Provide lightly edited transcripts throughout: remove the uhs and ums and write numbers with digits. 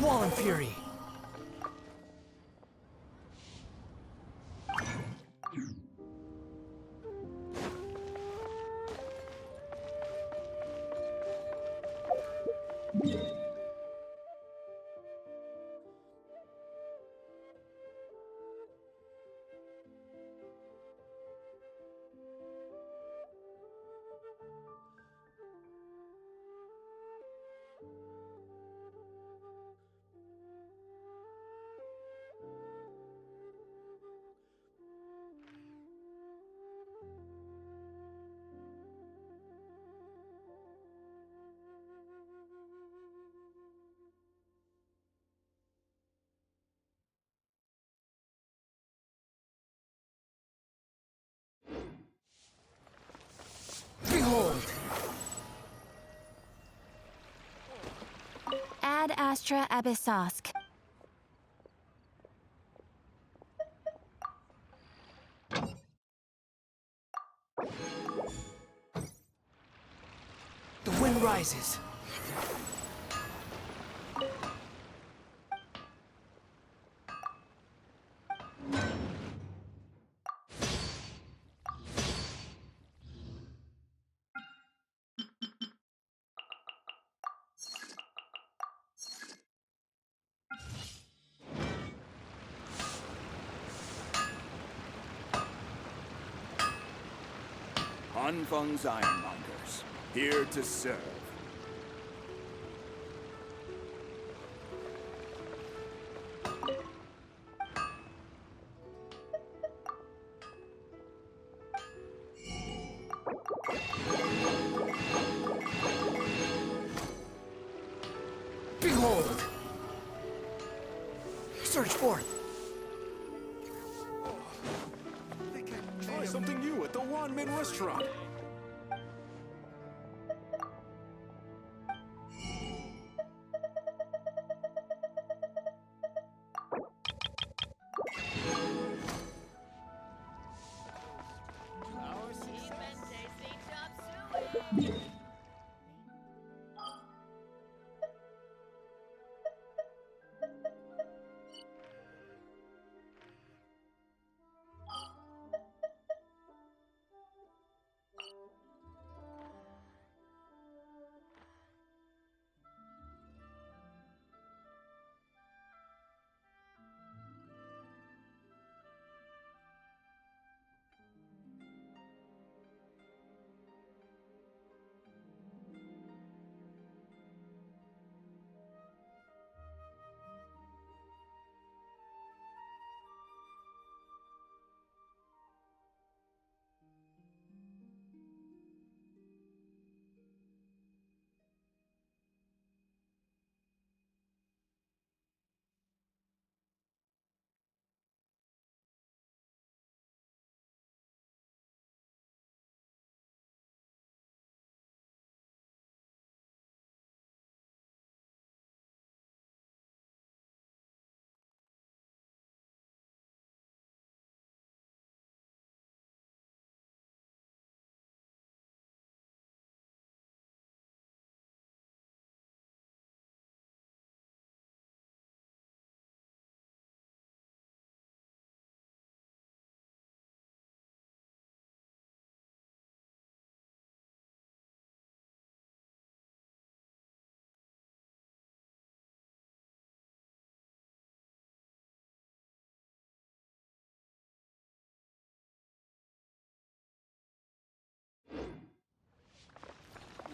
Squall and Fury. Behold! Ad Astra Abyssosk. The wind rises. Hanfeng's Ironmongers, here to serve. Behold! Search forth. Try something new at the Wanmin restaurant.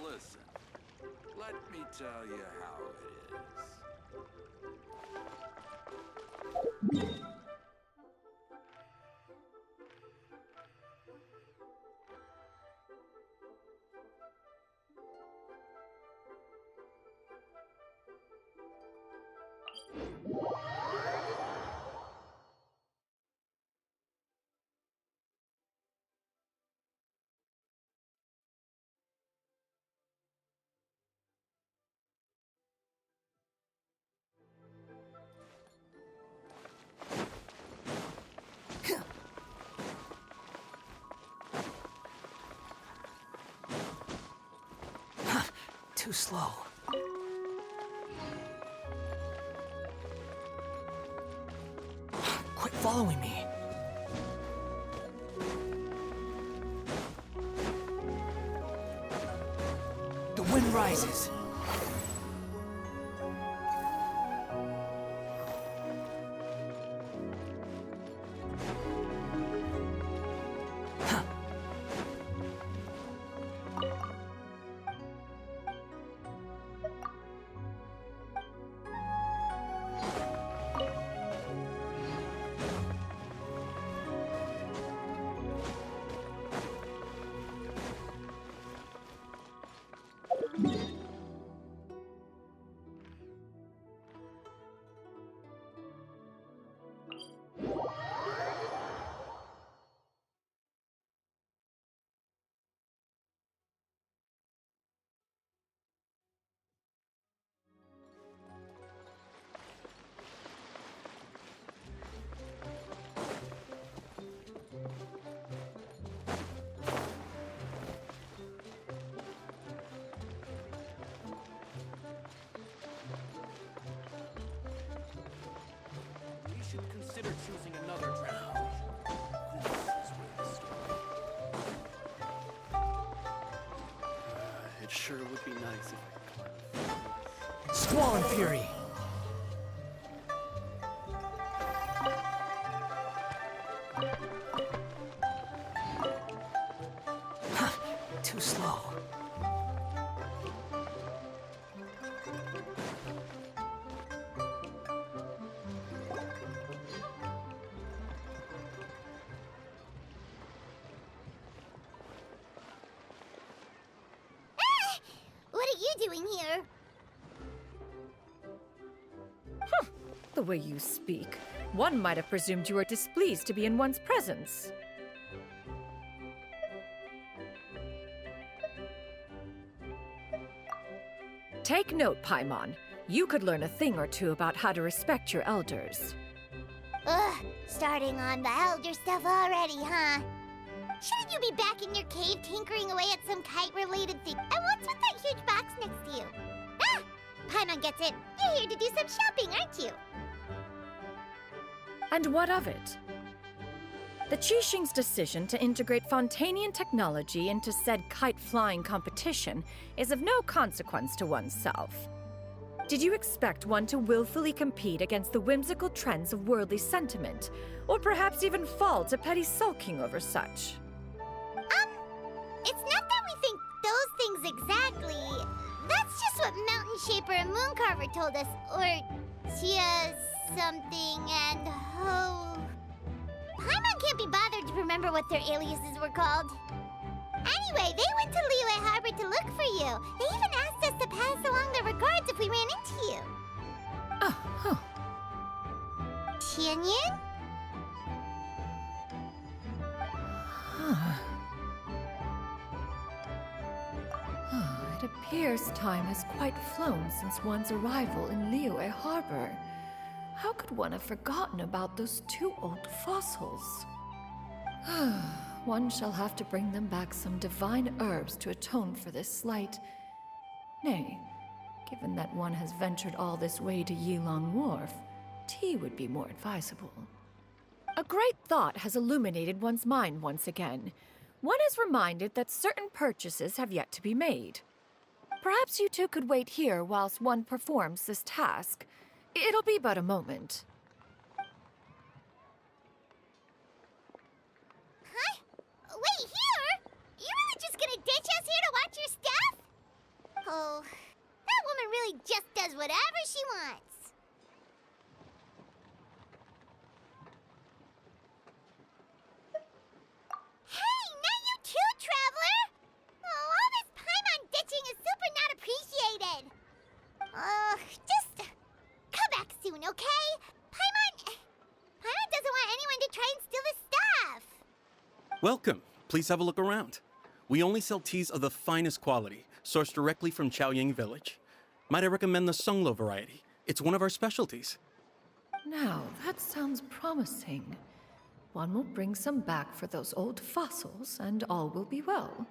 Listen, let me tell you how it is. Too slow. following me. The wind rises. We should consider choosing another track. This is where the story. It sure would be nice if I could. Squall and Fury. Too slow. What are you doing here? The way you speak, one might have presumed you were displeased to be in one's presence. Take note, Paimon. You could learn a thing or two about how to respect your elders. Ugh, starting on the elder stuff already, huh? Shouldn't you be back in your cave tinkering away at some kite-related thing? And what's with that huge box next to you? Ah! Paimon gets it. You're here to do some shopping, aren't you? And what of it? The Qixing's decision to integrate Fontanian technology into said kite-flying competition is of no consequence to oneself. Did you expect one to willfully compete against the whimsical trends of worldly sentiment, or perhaps even fall to petty sulking over such? It's not that we think those things exactly. That's just what Mountain Shaper and Mooncarver told us. Or Tia something and Ho. Paimon can't be bothered to remember what their aliases were called. Anyway, they went to Liyue Harbor to look for you. They even asked us to pass along their regards if we ran into you. Oh, huh. Tianyin? It appears time has quite flown since one's arrival in Liyue Harbor. How could one have forgotten about those two old fossils? One shall have to bring them back some divine herbs to atone for this slight. Nay, given that one has ventured all this way to Yilong Wharf, tea would be more advisable. A great thought has illuminated one's mind once again. One is reminded that certain purchases have yet to be made. Perhaps you two could wait here whilst one performs this task. It'll be but a moment. Huh? Wait, here? You really just gonna ditch us here to watch your stuff? Oh, that woman really just does whatever she wants. Hey, not you too, Traveler! Oh, all this Paimon ditching is super not appreciated. Just come back soon, okay? Paimon doesn't want anyone to try and steal his stuff. Welcome. Please have a look around. We only sell teas of the finest quality, sourced directly from Chaoying Village. Might I recommend the Sunglo variety? It's one of our specialties. Now, that sounds promising. One will bring some back for those old fossils, and all will be well.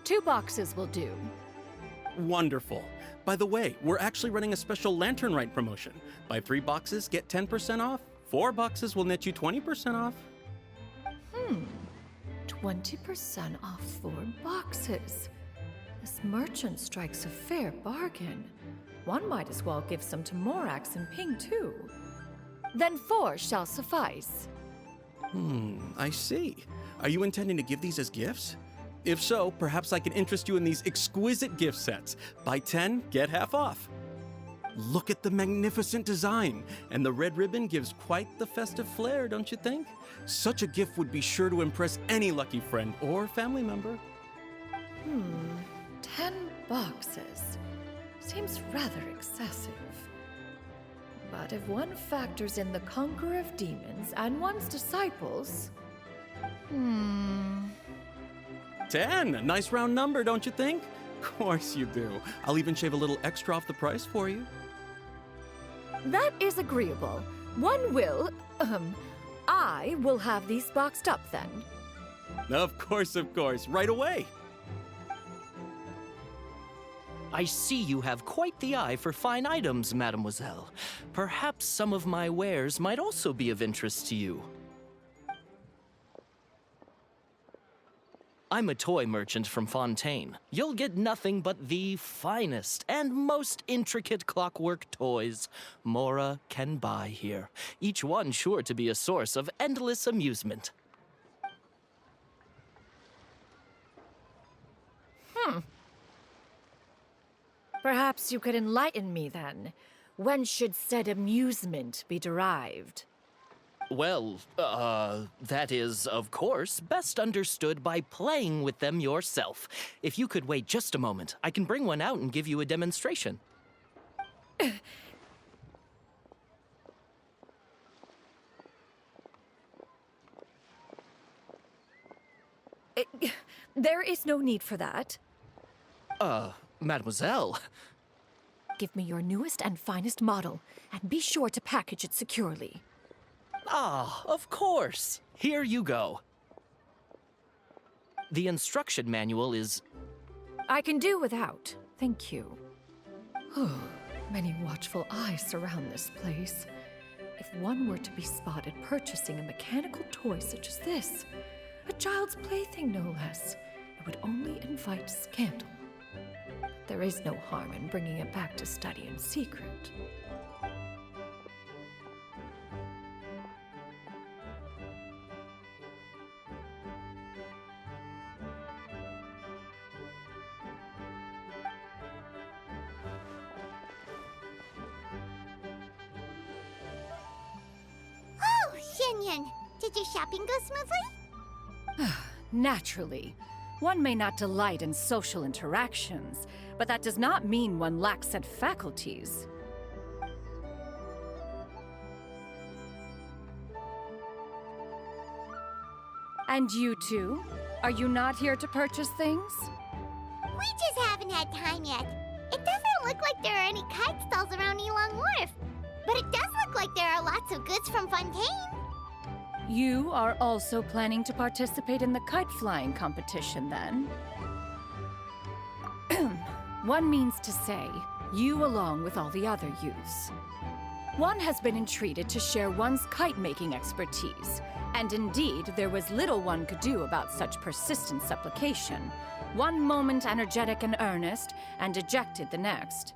2 boxes will do. Wonderful. By the way, we're actually running a special Lantern Rite promotion. Buy 3 boxes, get 10% off 4 boxes will net you 20% off. 20% off 4 boxes. This merchant strikes a fair bargain. One might as well give some to Morax and Ping, too. Then 4 shall suffice. I see. Are you intending to give these as gifts? If so, perhaps I can interest you in these exquisite gift sets. Buy 10, get half off. Look at the magnificent design, and the red ribbon gives quite the festive flair, don't you think? Such a gift would be sure to impress any lucky friend or family member. 10 boxes. Seems rather excessive. But if one factors in the conqueror of demons and one's disciples... 10, a nice round number, don't you think? Of course you do. I'll even shave a little extra off the price for you. That is agreeable. I will have these boxed up then. Of course, right away. I see you have quite the eye for fine items, mademoiselle. Perhaps some of my wares might also be of interest to you. I'm a toy merchant from Fontaine. You'll get nothing but the finest and most intricate clockwork toys Mora can buy here. Each one sure to be a source of endless amusement. Perhaps you could enlighten me then. When should said amusement be derived? Well, that is, of course, best understood by playing with them yourself. If you could wait just a moment, I can bring one out and give you a demonstration. There is no need for that. Mademoiselle. Give me your newest and finest model, and be sure to package it securely. Ah, of course. Here you go. The instruction manual is... I can do without, thank you. Many watchful eyes surround this place. If one were to be spotted purchasing a mechanical toy such as this, a child's plaything no less, it would only invite scandal. There is no harm in bringing it back to study in secret. Oh, Shenyan, did your shopping go smoothly? Naturally. One may not delight in social interactions, but that does not mean one lacks said faculties. And you two? Are you not here to purchase things? We just haven't had time yet. It doesn't look like there are any kite stalls around Elong Wharf, but it does look like there are lots of goods from Fontaine. You are also planning to participate in the kite flying competition, then? One means to say, you along with all the other youths. One has been entreated to share one's kite-making expertise, and indeed, there was little one could do about such persistent supplication. One moment energetic and earnest, and dejected the next.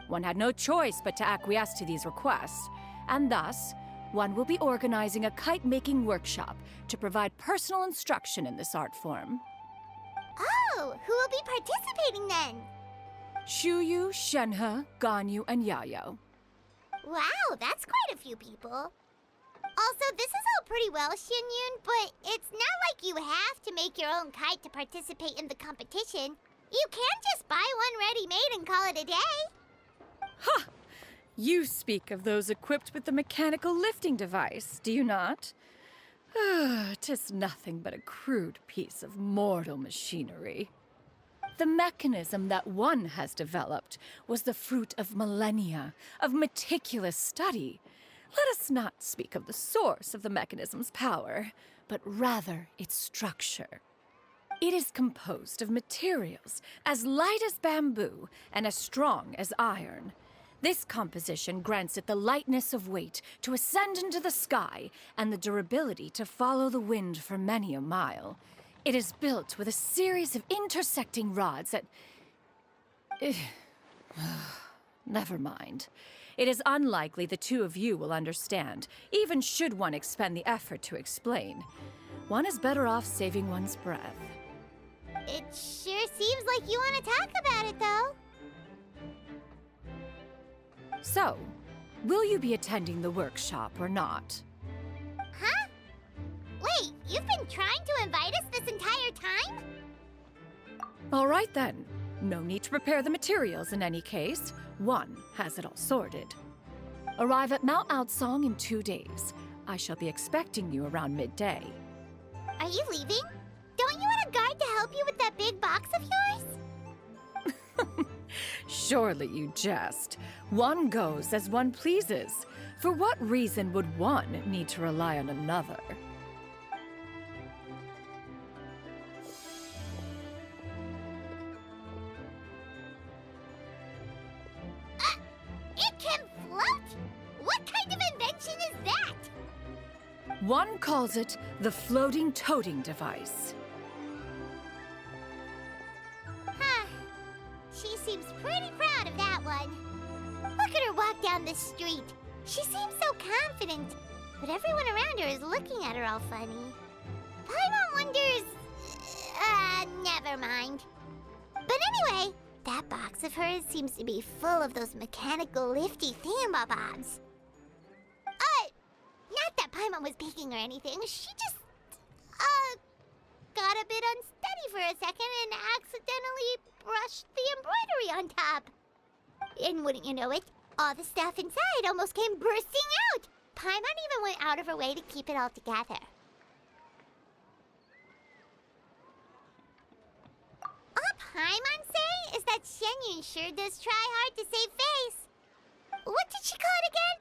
One had no choice but to acquiesce to these requests, and thus, one will be organizing a kite-making workshop to provide personal instruction in this art form. Oh, who will be participating then? Shuyu, Shenhe, Ganyu, and Yayo. Wow, that's quite a few people. Also, this is all pretty well, Xinyun, but it's not like you have to make your own kite to participate in the competition. You can just buy one ready-made and call it a day. Ha! You speak of those equipped with the mechanical lifting device, do you not? 'Tis nothing but a crude piece of mortal machinery. The mechanism that one has developed was the fruit of millennia of meticulous study. Let us not speak of the source of the mechanism's power, but rather its structure. It is composed of materials as light as bamboo and as strong as iron. This composition grants it the lightness of weight to ascend into the sky and the durability to follow the wind for many a mile. It is built with a series of intersecting rods that... Never mind. It is unlikely the two of you will understand, even should one expend the effort to explain. One is better off saving one's breath. It sure seems like you want to talk about it, though. So, will you be attending the workshop or not? Huh? Wait, you've been trying to invite us this entire time? All right then. No need to prepare the materials in any case. One has it all sorted. Arrive at Mount Outsong in 2 days. I shall be expecting you around midday. Are you leaving? Don't you want a guard to help you with that big box of yours? Surely you jest. One goes as one pleases. For what reason would one need to rely on another? It can float? What kind of invention is that? One calls it the floating toting device. Huh. She seems pretty proud of that one. Look at her walk down the street. She seems so confident, but everyone around her is looking at her all funny. Paimon wonders... never mind. But anyway, that box of hers seems to be full of those mechanical lifty thingamabobs. Not that Paimon was peeking or anything. She just, got a bit unsteady for a second and accidentally brushed the embroidery on top. And wouldn't you know it, all the stuff inside almost came bursting out. Paimon even went out of her way to keep it all together. All Paimon say is that Shenyun sure does try hard to save face. What did she call it again?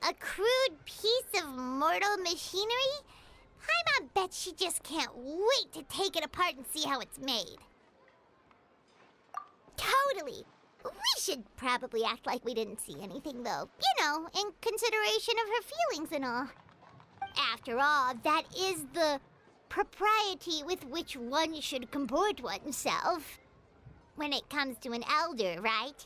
A crude piece of mortal machinery? Paimon bets she just can't wait to take it apart and see how it's made. Totally. We should probably act like we didn't see anything, though. You know, in consideration of her feelings and all. After all, that is the propriety with which one should comport oneself. When it comes to an elder, right?